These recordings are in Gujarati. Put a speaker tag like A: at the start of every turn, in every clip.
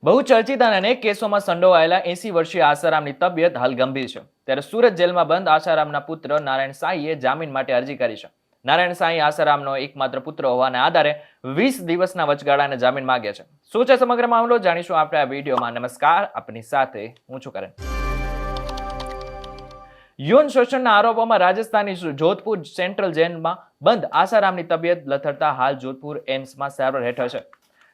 A: બહુ ચર્ચિત અને અનેક કેસોમાં સંડોવાયેલા 80 વર્ષીય આસારામની તબિયત હાલ ગંભીર છે. ત્યારે સુરત જેલમાં બંધ આસારામના પુત્ર નારાયણ સાંઈએ જામીન માટે અરજી કરી છે. નારાયણ સાંઈ આસારામનો એકમાત્ર પુત્ર હોવાના આધારે 20 દિવસના વચગાળાને જામીન માંગ્યા છે. શું છે સમગ્ર મામલો જાણીશું આપણે આ વિડીયોમાં. નમસ્કાર, આપની સાથે હું છું કરણ. યૌન શોષણના આરોપોમાં રાજસ્થાનની જોધપુર સેન્ટ્રલ જેલમાં બંધ આસારામની તબિયત લથડતા હાલ જોધપુર એમ્સમાં સારવાર હેઠળ છે.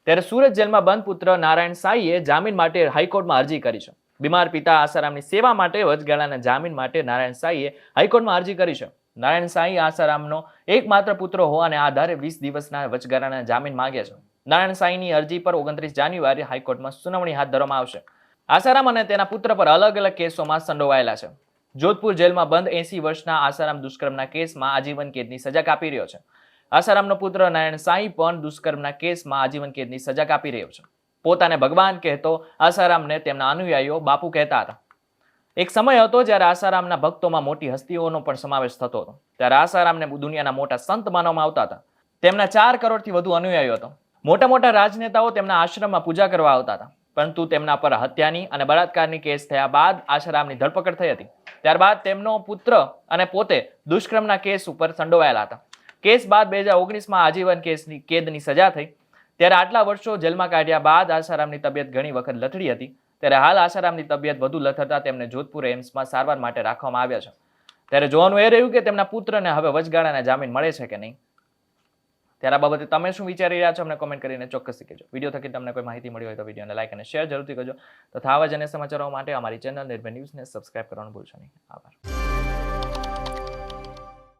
A: ત્યારે સુરત જેલમાં બંધ પુત્ર નારાયણ સાંઈએ જામીન માટે હાઈકોર્ટમાં અરજી કરી છે. બીમાર પિતા આસારામની સેવા માટે વચગાળાના જામીન માટે નારાયણ સાંઈએ હાઈકોર્ટમાં અરજી કરી છે. નારાયણ સાંઈ આસારામનો એકમાત્ર પુત્ર હોવાને આધારે 20 દિવસના વચગાળાના જામીન માંગ્યા છે. નારાયણ સાંઈની અરજી પર 29 જાન્યુઆરી હાઈકોર્ટમાં સુનાવણી હાથ ધરવામાં આવશે. આસારામ અને તેના પુત્ર પર અલગ અલગ કેસોમાં સંડોવાયેલા છે. જોધપુર જેલમાં બંધ 80 વર્ષના આસારામ દુષ્કર્મના કેસમાં આજીવન કેદની સજા કાપી રહ્યો છે. આસારામનો પુત્ર નારાયણ સાંઈ પણ દુષ્કર્મના કેસમાં આજીવન કેદની સજા કાપી રહ્યો છે. પોતાને ભગવાન કહેતો આસારામને તેમના અનુયાયીઓ બાપુ કહેતા હતા. એક સમય હતો જ્યારે આસારામના ભક્તોમાં મોટી હસ્તીઓનો પણ સમાવેશ થતો હતો. ત્યારે આસારામને દુનિયાના મોટા સંત માનવામાં આવતા હતા. તેમના 4 કરોડથી વધુ અનુયાયીઓ હતા. મોટા મોટા રાજનેતાઓ તેમના આશ્રમમાં પૂજા કરવા આવતા હતા. પરંતુ તેમના પર હત્યાની અને બળાત્કારની કેસ થયા બાદ આસારામની ધરપકડ થઈ હતી. ત્યારબાદ તેમનો પુત્ર અને પોતે દુષ્કર્મના કેસ ઉપર સંડોવાયેલા હતા. કેસ બાદ 2019માં આજીવન કેદની સજા થઈ. ત્યારે આટલા વર્ષો જેલમાં કાઢ્યા બાદ આસારામની તબિયત ઘણી વખત લથડી હતી. ત્યારે હાલ આસારામની તબિયત વધુ લથડતા તેમને જોધપુર એમ્સમાં સારવાર માટે રાખવામાં આવ્યા છે. ત્યારે જોવાનું એ રહ્યું કે તેમના પુત્રને હવે વચગાળાના જામીન મળે છે કે નહીં. ત્યારે આ બાબતે તમે શું વિચારી રહ્યા છો અમને કોમેન્ટ કરીને ચોક્કસથી કહેજો. વિડીયો થકી તમને કોઈ માહિતી મળી હોય તો વિડીયોને લાઈક અને શેર જરૂરથી કરજો તથા આવા જ અન્ય સમાચારો માટે અમારી ચેનલ નિર્ભય ન્યૂઝને સબસ્ક્રાઇબ કરવાનું ભૂલશો નહીં. આભાર.